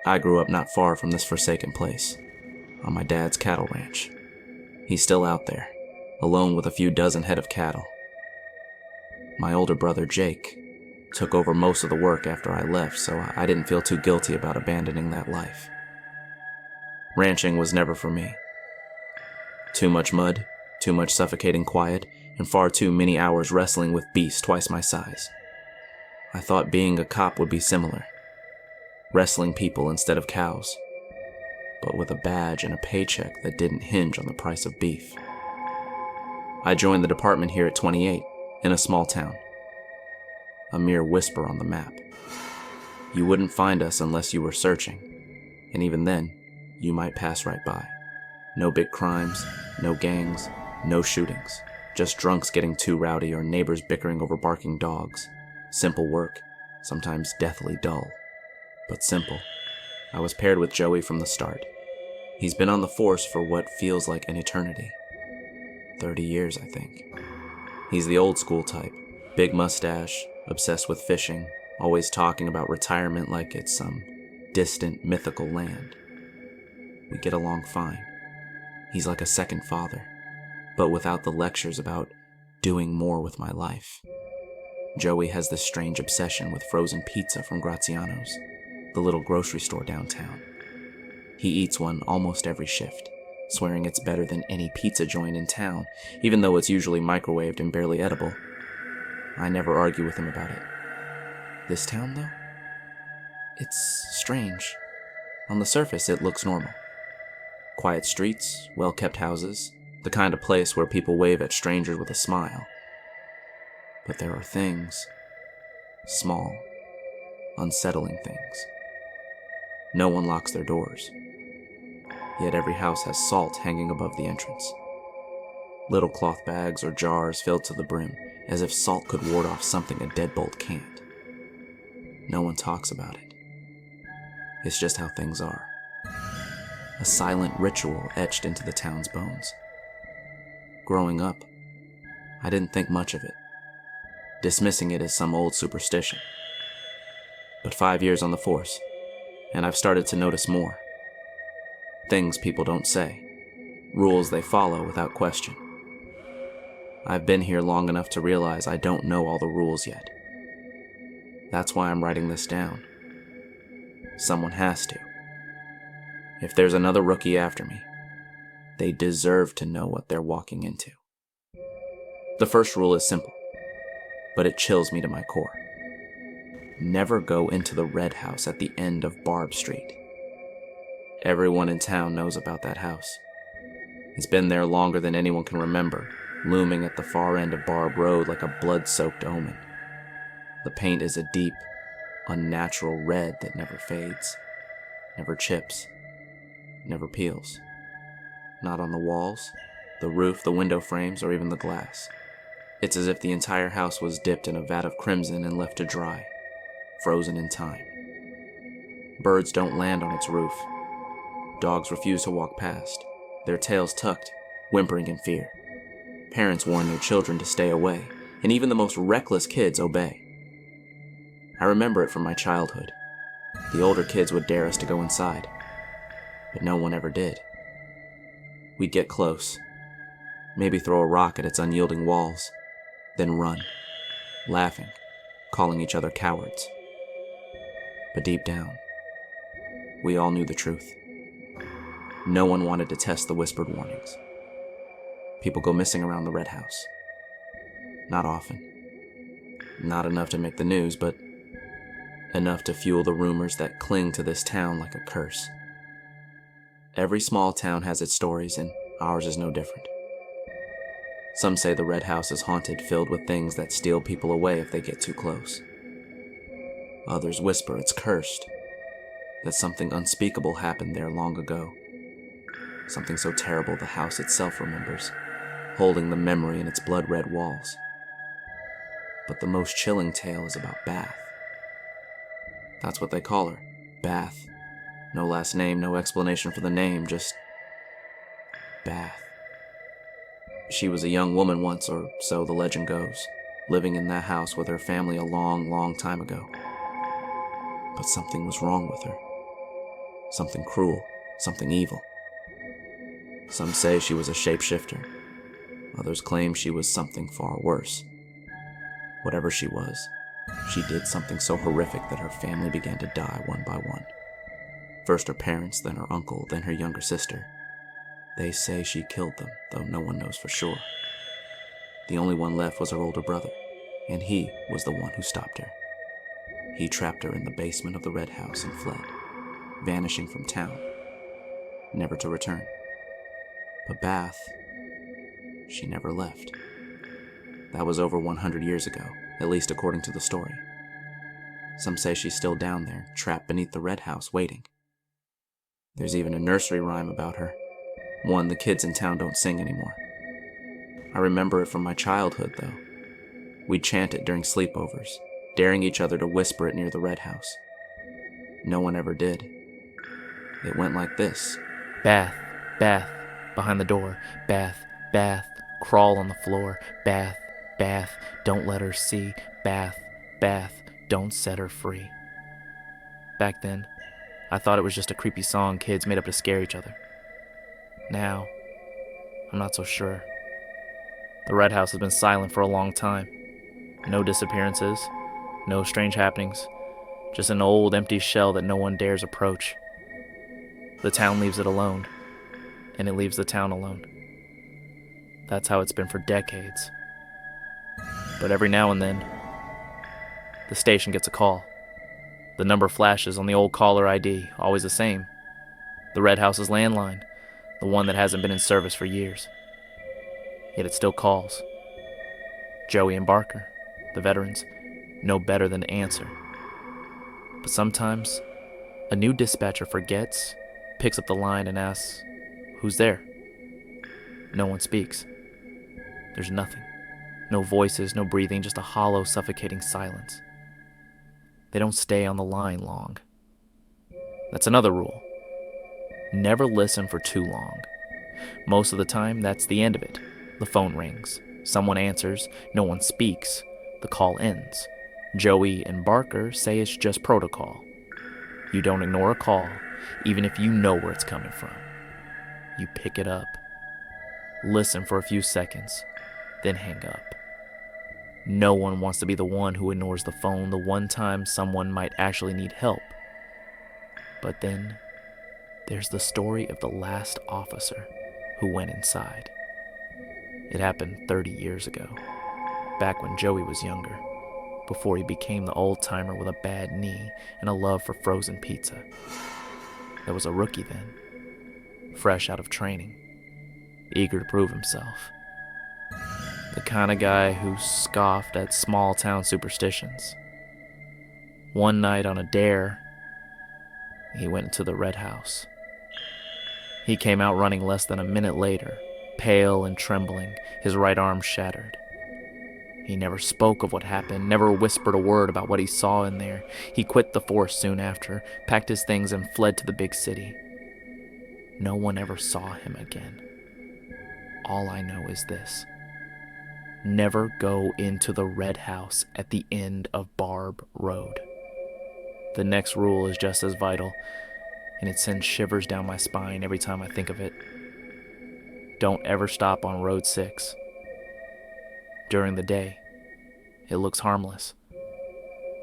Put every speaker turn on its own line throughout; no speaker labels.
I grew up not far from this forsaken place, on my dad's cattle ranch. He's still out there, alone with a few dozen head of cattle. My older brother, Jake, took over most of the work after I left, so I didn't feel too guilty about abandoning that life. Ranching was never for me. Too much mud, too much suffocating quiet, and far too many hours wrestling with beasts twice my size. I thought being a cop would be similar. Wrestling people instead of cows, but with a badge and a paycheck that didn't hinge on the price of beef. I joined the department here at 28, in a small town. A mere whisper on the map. You wouldn't find us unless you were searching, and even then, you might pass right by. No big crimes, no gangs, no shootings, just drunks getting too rowdy or neighbors bickering over barking dogs. Simple work, sometimes deathly dull, but simple. I was paired with Joey from the start. He's been on the force for what feels like an eternity. 30 years, I think. He's the old school type, big mustache, obsessed with fishing, always talking about retirement like it's some distant, mythical land. We get along fine. He's like a second father, but without the lectures about doing more with my life. Joey has this strange obsession with frozen pizza from Graziano's, the little grocery store downtown. He eats one almost every shift, swearing it's better than any pizza joint in town, even though it's usually microwaved and barely edible. I never argue with him about it. This town, though? It's strange. On the surface, it looks normal. Quiet streets, well-kept houses, the kind of place where people wave at strangers with a smile. But there are things, small, unsettling things. No one locks their doors. Yet every house has salt hanging above the entrance. Little cloth bags or jars filled to the brim, as if salt could ward off something a deadbolt can't. No one talks about it. It's just how things are. A silent ritual etched into the town's bones. Growing up, I didn't think much of it, dismissing it as some old superstition. But 5 years on the force, and I've started to notice more. Things people don't say, rules they follow without question. I've been here long enough to realize I don't know all the rules yet. That's why I'm writing this down. Someone has to. If there's another rookie after me, they deserve to know what they're walking into. The first rule is simple, but it chills me to my core. Never go into the red house at the end of Barb Street. Everyone in town knows about that house. It's been there longer than anyone can remember, looming at the far end of Barb Road like a blood-soaked omen. The paint is a deep, unnatural red that never fades, never chips, never peels. Not on the walls, the roof, the window frames, or even the glass. It's as if the entire house was dipped in a vat of crimson and left to dry, frozen in time. Birds don't land on its roof. Dogs refuse to walk past, their tails tucked, whimpering in fear. Parents warn their children to stay away, and even the most reckless kids obey. I remember it from my childhood. The older kids would dare us to go inside, but no one ever did. We'd get close, maybe throw a rock at its unyielding walls, then run, laughing, calling each other cowards. But deep down, we all knew the truth. No one wanted to test the whispered warnings. People go missing around the red house. Not often. Not enough to make the news, but enough to fuel the rumors that cling to this town like a curse. Every small town has its stories, and ours is no different. Some say the red house is haunted, filled with things that steal people away if they get too close. Others whisper it's cursed, that something unspeakable happened there long ago. Something so terrible the house itself remembers, holding the memory in its blood-red walls. But the most chilling tale is about Bath. That's what they call her, Bath. No last name, no explanation for the name, just Bath. She was a young woman once, or so the legend goes, living in that house with her family a long, long time ago. But something was wrong with her. something cruel, something evil. Some say she was a shapeshifter. Others claim she was something far worse. Whatever she was, she did something so horrific that her family began to die one by one. First her parents, then her uncle, then her younger sister. They say she killed them, though no one knows for sure. The only one left was her older brother, and he was the one who stopped her. He trapped her in the basement of the red house and fled, vanishing from town, never to return. But Bath, she never left. That was over 100 years ago, at least according to the story. Some say she's still down there, trapped beneath the red house, waiting. There's even a nursery rhyme about her, one the kids in town don't sing anymore. I remember it from my childhood, though. We'd chant it during sleepovers, daring each other to whisper it near the red house. No one ever did. It went like this.
Bath, Bath, behind the door. Bath, Bath, crawl on the floor. Bath, Bath, don't let her see. Bath, Bath, don't set her free. Back then, I thought it was just a creepy song kids made up to scare each other. Now, I'm not so sure. The red house has been silent for a long time. No disappearances, no strange happenings, just an old empty shell that no one dares approach. The town leaves it alone, and it leaves the town alone. That's how it's been for decades. But every now and then, the station gets a call. The number flashes on the old caller ID, always the same. The red house's landline, the one that hasn't been in service for years. Yet it still calls. Joey and Barker, the veterans, know better than to answer. But sometimes, a new dispatcher forgets, picks up the line and asks, "Who's there?" No one speaks. There's nothing. No voices, no breathing, just a hollow, suffocating silence. They don't stay on the line long. That's another rule. Never listen for too long. Most of the time, that's the end of it. The phone rings. Someone answers. No one speaks. The call ends. Joey and Barker say it's just protocol. You don't ignore a call, even if you know where it's coming from. You pick it up. Listen for a few seconds, then hang up. No one wants to be the one who ignores the phone the one time someone might actually need help. But then, there's the story of the last officer who went inside. It happened 30 years ago, back when Joey was younger, before he became the old-timer with a bad knee and a love for frozen pizza. There was a rookie then, fresh out of training, eager to prove himself. The kind of guy who scoffed at small-town superstitions. One night on a dare, he went into the red house. He came out running less than a minute later, pale and trembling, his right arm shattered. He never spoke of what happened, never whispered a word about what he saw in there. He quit the force soon after, packed his things and fled to the big city. No one ever saw him again. All I know is this. Never go into the red house at the end of Barb Road. The next rule is just as vital, and it sends shivers down my spine every time I think of it. Don't ever stop on Road 6. During the day, it looks harmless.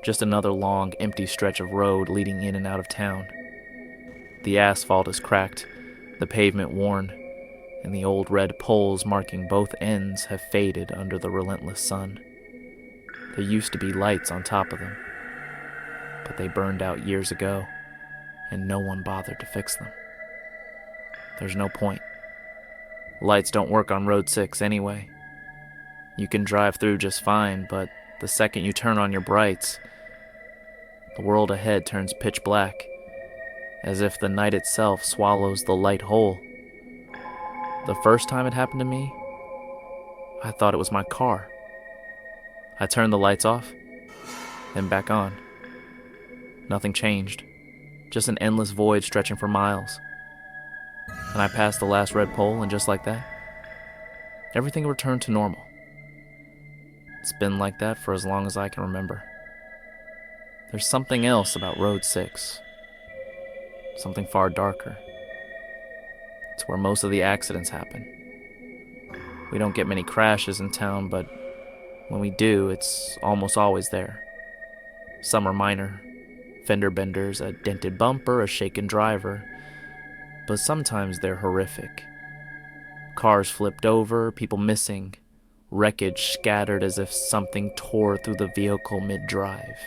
Just another long, empty stretch of road leading in and out of town. The asphalt is cracked, the pavement worn, and the old red poles marking both ends have faded under the relentless sun. There used to be lights on top of them, but they burned out years ago, and no one bothered to fix them. There's no point. Lights don't work on Road 6 anyway. You can drive through just fine, but the second you turn on your brights, the world ahead turns pitch black, as if the night itself swallows the light whole. The first time it happened to me, I thought it was my car. I turned the lights off, then back on. Nothing changed, just an endless void stretching for miles. And I passed the last red pole, and just like that, everything returned to normal. It's been like that for as long as I can remember. There's something else about Road 6. something far darker. It's where most of the accidents happen. We don't get many crashes in town, but when we do, it's almost always there. Some are minor, fender benders, a dented bumper, a shaken driver, but sometimes they're horrific. Cars flipped over, people missing, wreckage scattered as if something tore through the vehicle mid-drive.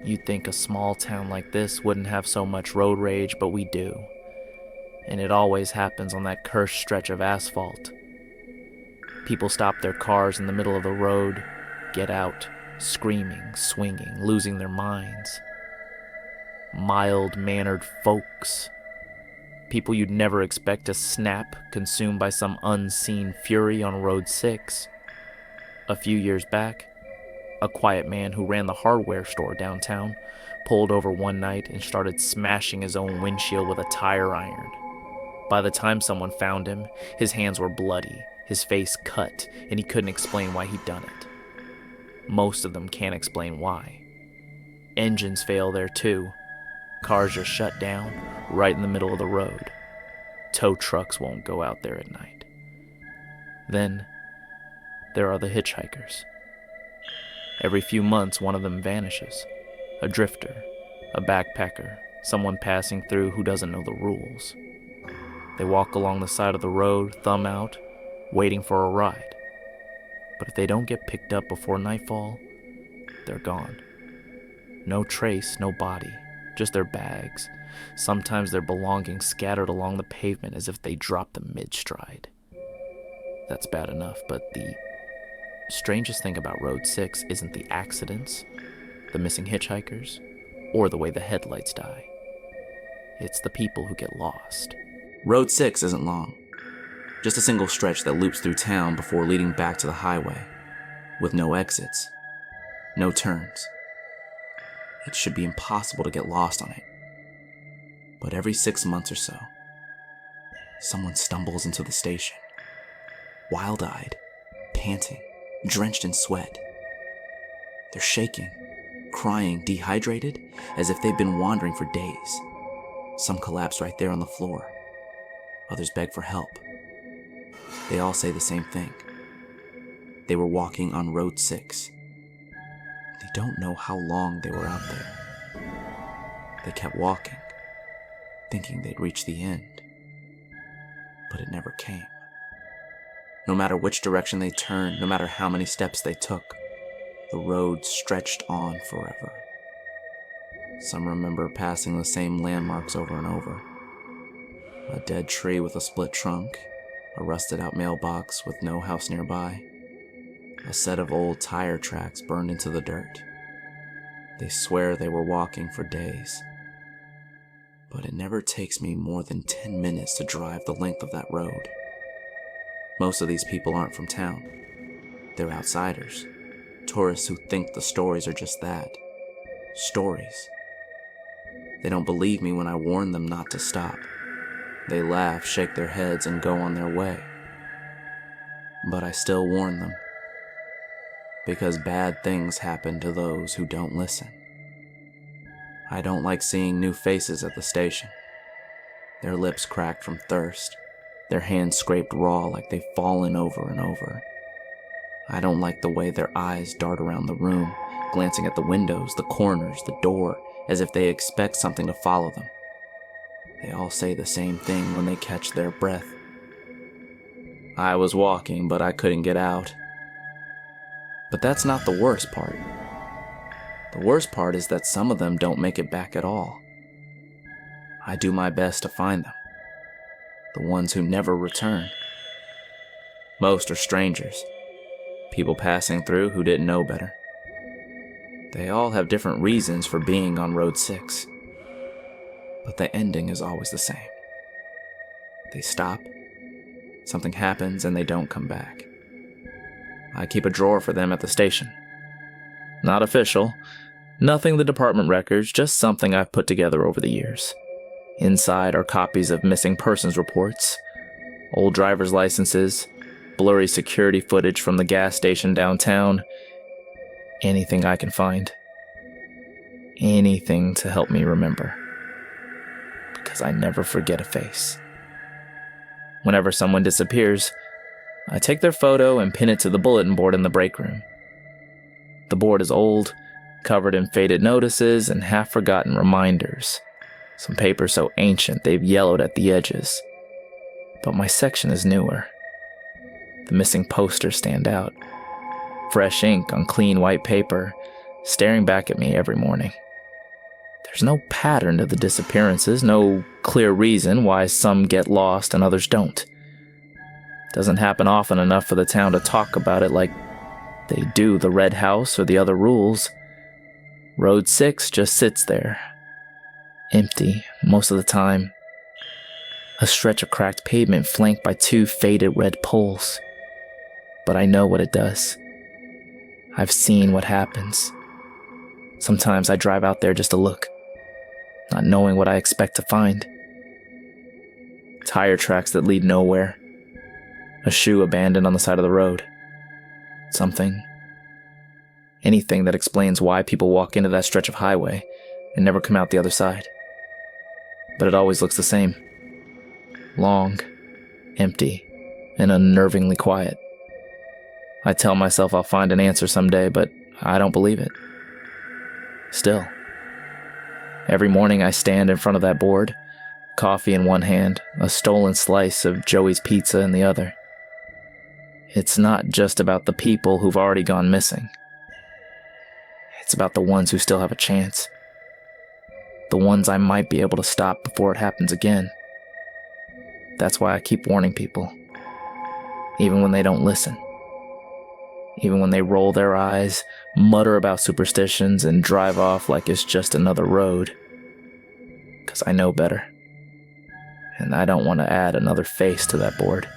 You'd think a small town like this wouldn't have so much road rage, but we do. And it always happens on that cursed stretch of asphalt. People stop their cars in the middle of the road, get out, screaming, swinging, losing their minds. Mild-mannered folks. People you'd never expect to snap, consumed by some unseen fury on Road 6. A few years back, a quiet man who ran the hardware store downtown pulled over one night and started smashing his own windshield with a tire iron. By the time someone found him, his hands were bloody, his face cut, and he couldn't explain why he'd done it. Most of them can't explain why. Engines fail there too. Cars are shut down right in the middle of the road. Tow trucks won't go out there at night. Then, there are the hitchhikers. Every few months, one of them vanishes. A drifter, a backpacker, someone passing through who doesn't know the rules. They walk along the side of the road, thumb out, waiting for a ride. But if they don't get picked up before nightfall, they're gone. No trace, no body, just their bags. Sometimes their belongings scattered along the pavement as if they dropped them mid-stride. That's bad enough, but the strangest thing about Road 6 isn't the accidents, the missing hitchhikers, or the way the headlights die. It's the people who get lost.
Road 6 isn't long. Just a single stretch that loops through town before leading back to the highway, with no exits, no turns. It should be impossible to get lost on it. But every 6 months or so, someone stumbles into the station, wild-eyed, panting, drenched in sweat. They're shaking, crying, dehydrated, as if they've been wandering for days. Some collapse right there on the floor. Others beg for help. They all say the same thing. They were walking on Road 6. They don't know how long they were out there. They kept walking, thinking they'd reach the end. But it never came. No matter which direction they turned, no matter how many steps they took, the road stretched on forever. Some remember passing the same landmarks over and over. A dead tree with a split trunk, a rusted-out mailbox with no house nearby, a set of old tire tracks burned into the dirt. They swear they were walking for days. But it never takes me more than 10 minutes to drive the length of that road. Most of these people aren't from town. They're outsiders, tourists who think the stories are just that, stories. They don't believe me when I warn them not to stop. They laugh, shake their heads, and go on their way. But I still warn them, because bad things happen to those who don't listen. I don't like seeing new faces at the station. Their lips cracked from thirst, their hands scraped raw like they've fallen over and over. I don't like the way their eyes dart around the room, glancing at the windows, the corners, the door, as if they expect something to follow them. They all say the same thing when they catch their breath. I was walking, but I couldn't get out. But that's not the worst part. The worst part is that some of them don't make it back at all. I do my best to find them. The ones who never return. Most are strangers. People passing through who didn't know better. They all have different reasons for being on Road 6. But the ending is always the same. They stop, something happens, and they don't come back. I keep a drawer for them at the station. Not official, nothing the department records, just something I've put together over the years. Inside are copies of missing persons reports, old driver's licenses, blurry security footage from the gas station downtown, anything I can find. Anything to help me remember.
'cause I never forget a face. Whenever someone disappears, I take their photo and pin it to the bulletin board in the break room. The board is old, covered in faded notices and half-forgotten reminders. Some paper so ancient they've yellowed at the edges. But my section is newer. The missing posters stand out. Fresh ink on clean white paper, staring back at me every morning. There's no pattern to the disappearances, no clear reason why some get lost and others don't. Doesn't happen often enough for the town to talk about it like they do the Red House or the other rules. Road 6 just sits there, empty most of the time. A stretch of cracked pavement flanked by 2 faded red poles. But I know what it does. I've seen what happens. Sometimes I drive out there just to look, not knowing what I expect to find. Tire tracks that lead nowhere. A shoe abandoned on the side of the road. Anything that explains why people walk into that stretch of highway and never come out the other side. But it always looks the same. Long, empty, and unnervingly quiet. I tell myself I'll find an answer someday, but I don't believe it. Still, every morning I stand in front of that board, coffee in one hand, a stolen slice of Joey's pizza in the other. It's not just about the people who've already gone missing. It's about the ones who still have a chance. The ones I might be able to stop before it happens again. That's why I keep warning people. Even when they don't listen. Even when they roll their eyes, mutter about superstitions, and drive off like it's just another road. 'Cause I know better. And I don't want to add another face to that board.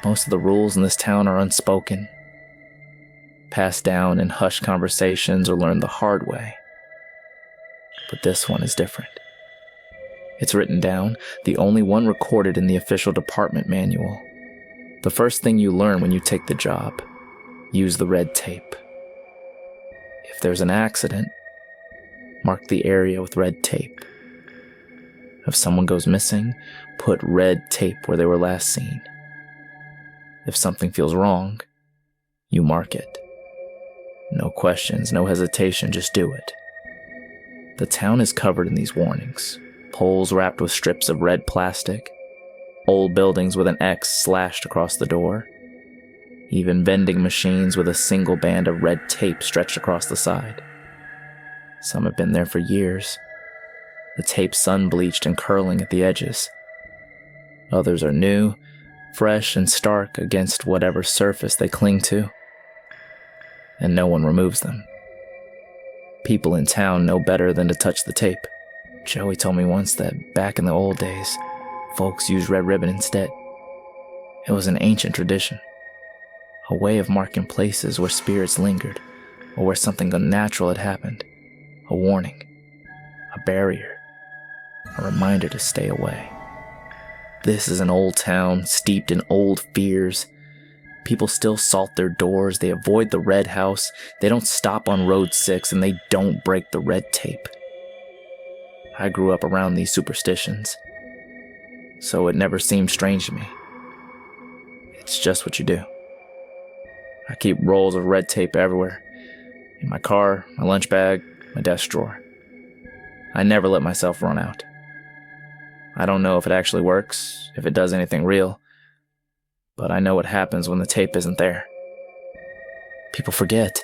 Most of the rules in this town are unspoken. Passed down in hushed conversations or learned the hard way. But this one is different. It's written down, the only one recorded in the official department manual. The first thing you learn when you take the job. Use the red tape. If there's an accident, mark the area with red tape. If someone goes missing, put red tape where they were last seen. If something feels wrong, you mark it. No questions, no hesitation, just do it. The town is covered in these warnings. Poles wrapped with strips of red plastic. Old buildings with an X slashed across the door. Even vending machines with a single band of red tape stretched across the side. Some have been there for years. The tape sun-bleached and curling at the edges. Others are new, fresh and stark against whatever surface they cling to. And no one removes them. People in town know better than to touch the tape. Joey told me once that back in the old days, folks used red ribbon instead. It was an ancient tradition. A way of marking places where spirits lingered, or where something unnatural had happened. A warning. A barrier. A reminder to stay away. This is an old town, steeped in old fears. People still salt their doors, they avoid the Red House, they don't stop on Road 6, and they don't break the red tape. I grew up around these superstitions, so it never seemed strange to me. It's just what you do. I keep rolls of red tape everywhere. In my car, my lunch bag, my desk drawer. I never let myself run out. I don't know if it actually works, if it does anything real, but I know what happens when the tape isn't there. People forget.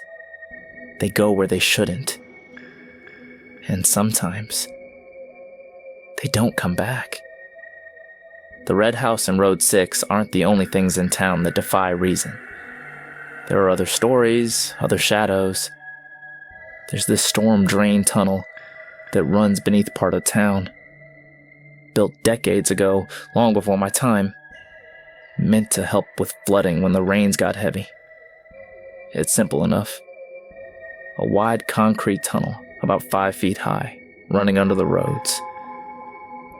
They go where they shouldn't. And sometimes, they don't come back. The Red House and Road 6 aren't the only things in town that defy reason. There are other stories, other shadows. There's this storm drain tunnel that runs beneath part of town. Built decades ago, long before my time. Meant to help with flooding when the rains got heavy. It's simple enough. A wide concrete tunnel, about 5 feet high, running under the roads.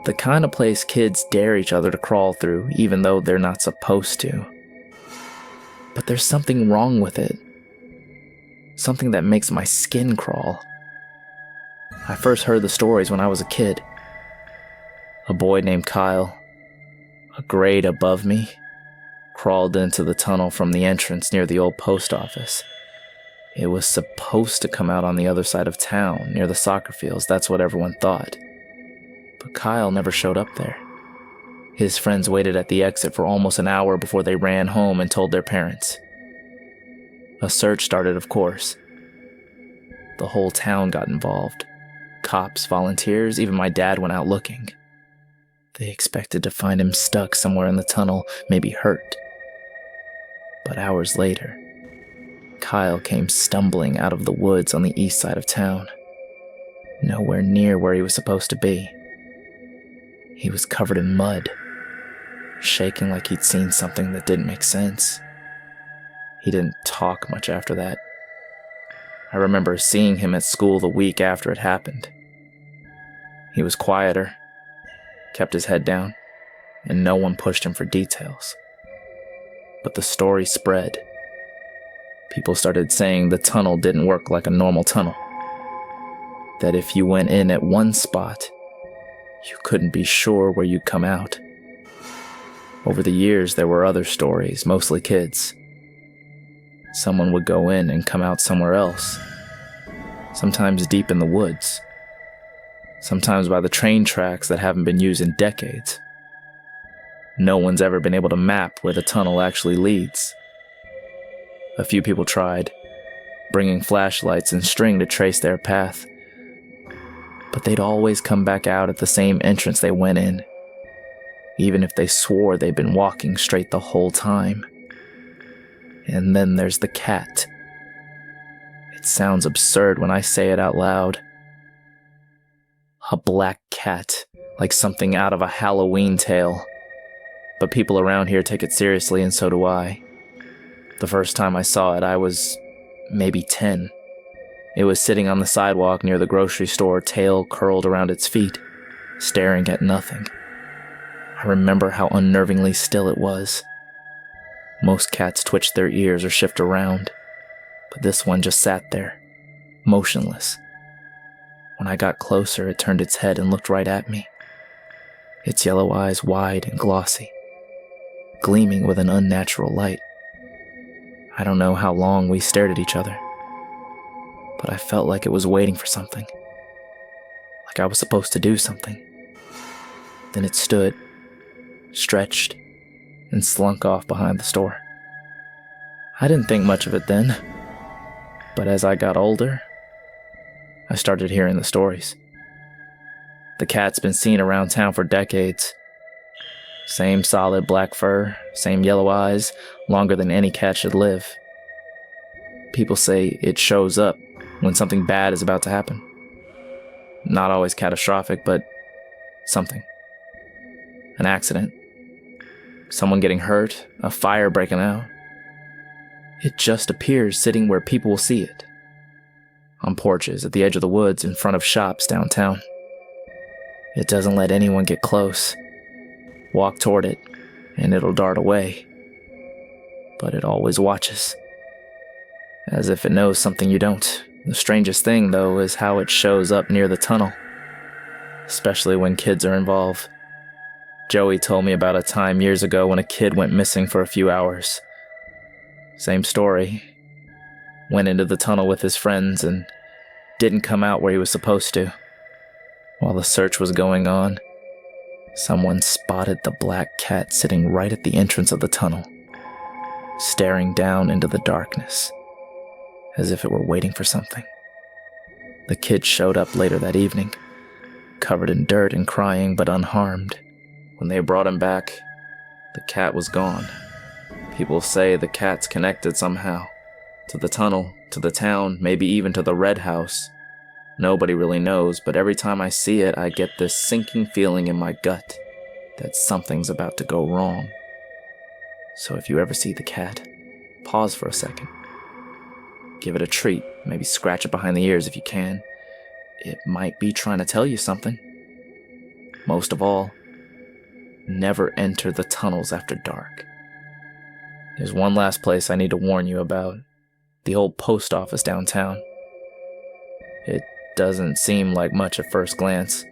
The kind of place kids dare each other to crawl through, even though they're not supposed to. But there's something wrong with it. Something that makes my skin crawl. I first heard the stories when I was a kid. A boy named Kyle, a grade above me, crawled into the tunnel from the entrance near the old post office. It was supposed to come out on the other side of town, near the soccer fields. That's what everyone thought. But Kyle never showed up there. His friends waited at the exit for almost an hour before they ran home and told their parents. A search started, of course. The whole town got involved. Cops, volunteers, even my dad went out looking. They expected to find him stuck somewhere in the tunnel, maybe hurt. But hours later, Kyle came stumbling out of the woods on the east side of town. Nowhere near where he was supposed to be. He was covered in mud, shaking like he'd seen something that didn't make sense. He didn't talk much after that. I remember seeing him at school the week after it happened. He was quieter, kept his head down, and no one pushed him for details. But the story spread. People started saying the tunnel didn't work like a normal tunnel. That if you went in at one spot, you couldn't be sure where you'd come out. Over the years, there were other stories, mostly kids. Someone would go in and come out somewhere else. Sometimes deep in the woods. Sometimes by the train tracks that haven't been used in decades. No one's ever been able to map where the tunnel actually leads. A few people tried, bringing flashlights and string to trace their path. But they'd always come back out at the same entrance they went in, even if they swore they'd been walking straight the whole time. And then there's the cat. It sounds absurd when I say it out loud. A black cat, like something out of a Halloween tale. But people around here take it seriously, and so do I. The first time I saw it, I was maybe 10. It was sitting on the sidewalk near the grocery store, tail curled around its feet, staring at nothing. I remember how unnervingly still it was. Most cats twitch their ears or shift around, but this one just sat there, motionless. When I got closer, it turned its head and looked right at me. Its yellow eyes wide and glossy, gleaming with an unnatural light. I don't know how long we stared at each other, but I felt like it was waiting for something. Like I was supposed to do something. Then it stood, stretched, and slunk off behind the store. I didn't think much of it then, but as I got older, I started hearing the stories. The cat's been seen around town for decades. Same solid black fur, same yellow eyes, longer than any cat should live. People say it shows up when something bad is about to happen. Not always catastrophic, but something. An accident. Someone getting hurt, a fire breaking out. It just appears sitting where people will see it. On porches, at the edge of the woods, in front of shops downtown. It doesn't let anyone get close. Walk toward it, and it'll dart away. But it always watches. As if it knows something you don't. The strangest thing, though, is how it shows up near the tunnel. Especially when kids are involved. Joey told me about a time years ago when a kid went missing for a few hours. Same story. Went into the tunnel with his friends and didn't come out where he was supposed to. While the search was going on, someone spotted the black cat sitting right at the entrance of the tunnel, staring down into the darkness, as if it were waiting for something. The kid showed up later that evening, covered in dirt and crying, but unharmed. When they brought him back, the cat was gone. People say the cat's connected somehow. To the tunnel, to the town, maybe even to the red house. Nobody really knows, but every time I see it, I get this sinking feeling in my gut that something's about to go wrong. So if you ever see the cat, pause for a second. Give it a treat, maybe scratch it behind the ears if you can. It might be trying to tell you something. Most of all, never enter the tunnels after dark. There's one last place I need to warn you about. The old post office downtown. It doesn't seem like much at first glance.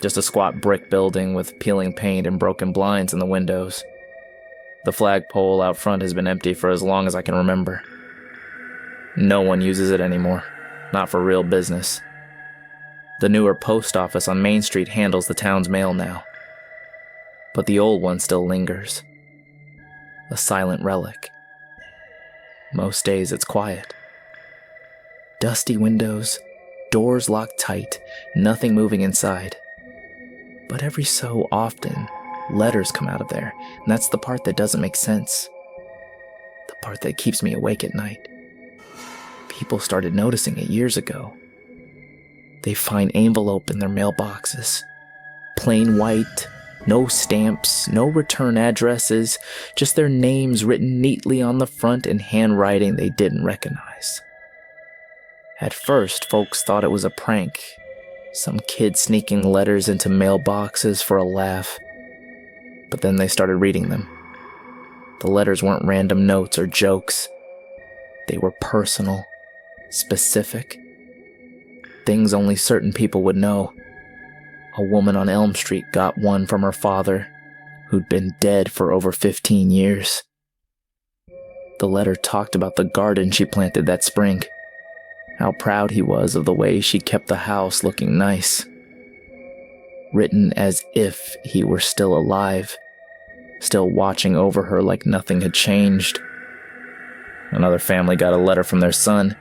just a squat brick building with peeling paint and broken blinds in the windows. The flagpole out front has been empty for as long as I can remember. No one uses it anymore, not for real business. The newer post office on Main Street handles the town's mail now. But the old one still lingers. A silent relic. Most days it's quiet. Dusty windows, doors locked tight, nothing moving inside. But every so often, letters come out of there, and that's the part that doesn't make sense. The part that keeps me awake at night. People started noticing it years ago. They find envelope in their mailboxes. Plain white, no stamps, no return addresses, just their names written neatly on the front in handwriting they didn't recognize. At first, folks thought it was a prank. Some kid sneaking letters into mailboxes for a laugh. But then they started reading them. The letters weren't random notes or jokes. They were personal, specific. Things only certain people would know. A woman on Elm Street got one from her father, who'd been dead for over 15 years. The letter talked about the garden she planted that spring. How proud he was of the way she kept the house looking nice. Written as if he were still alive, still watching over her like nothing had changed. Another family got a letter from their son,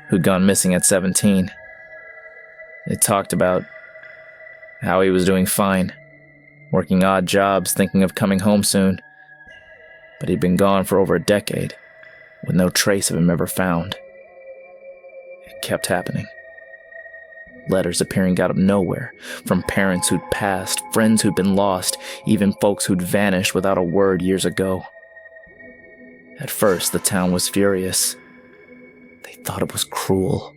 who'd gone missing at 17. It talked about how he was doing fine, working odd jobs, thinking of coming home soon. But he'd been gone for over a decade, with no trace of him ever found. It kept happening. Letters appearing out of nowhere, from parents who'd passed, friends who'd been lost, even folks who'd vanished without a word years ago. At first, the town was furious. They thought it was cruel.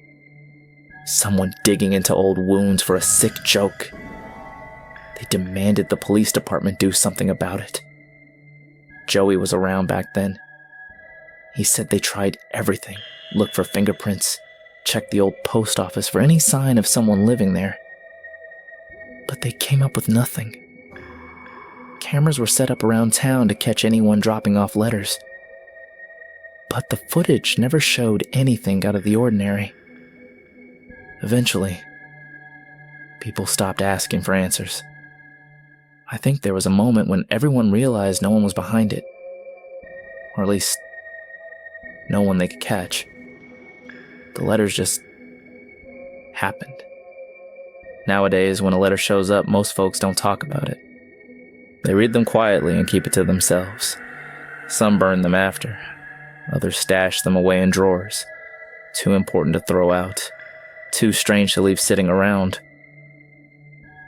Someone digging into old wounds for a sick joke. They demanded the police department do something about it. Joey was around back then. He said they tried everything, looked for fingerprints, checked the old post office for any sign of someone living there. But they came up with nothing. Cameras were set up around town to catch anyone dropping off letters. But the footage never showed anything out of the ordinary. Eventually, people stopped asking for answers. I think there was a moment when everyone realized no one was behind it. Or at least, no one they could catch. The letters just happened. Nowadays, when a letter shows up, most folks don't talk about it. They read them quietly and keep it to themselves. Some burn them after. Others stash them away in drawers. Too important to throw out. Too strange to leave sitting around.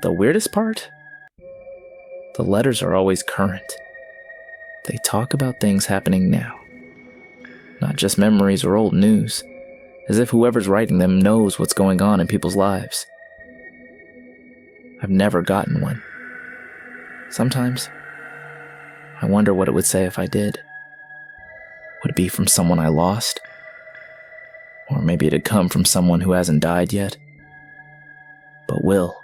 The weirdest part? The letters are always current. They talk about things happening now. Not just memories or old news. As if whoever's writing them knows what's going on in people's lives. I've never gotten one. Sometimes, I wonder what it would say if I did. Would it be from someone I lost? Or maybe it'd come from someone who hasn't died yet? But will.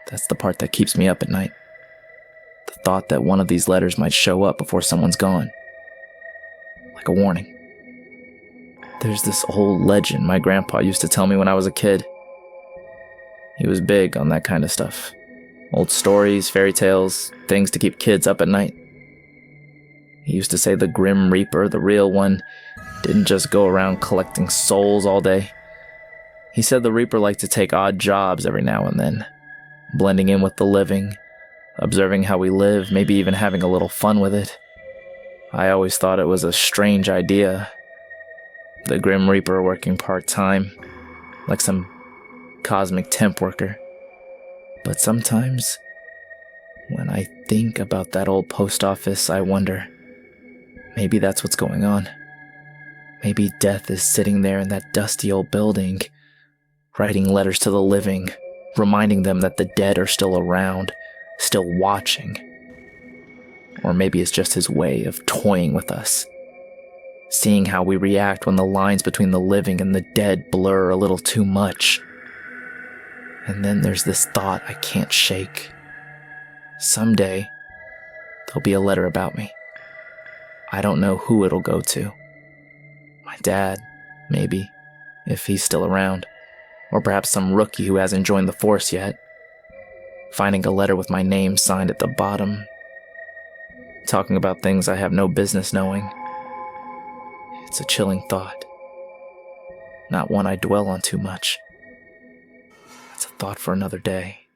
That's the part that keeps me up at night. The thought that one of these letters might show up before someone's gone. Like a warning. There's this old legend my grandpa used to tell me when I was a kid. He was big on that kind of stuff. Old stories, fairy tales, things to keep kids up at night. He used to say the Grim Reaper, the real one, didn't just go around collecting souls all day. He said the Reaper liked to take odd jobs every now and then, blending in with the living, observing how we live, maybe even having a little fun with it. I always thought it was a strange idea. The Grim Reaper working part-time, like some cosmic temp worker. But sometimes, when I think about that old post office, I wonder, maybe that's what's going on. Maybe death is sitting there in that dusty old building, writing letters to the living, reminding them that the dead are still around, still watching. Or maybe it's just his way of toying with us, seeing how we react when the lines between the living and the dead blur a little too much. And then there's this thought I can't shake. Someday, there'll be a letter about me. I don't know who it'll go to. My dad, maybe, if he's still around. Or perhaps some rookie who hasn't joined the force yet. Finding a letter with my name signed at the bottom. Talking about things I have no business knowing. It's a chilling thought. Not one I dwell on too much. That's a thought for another day.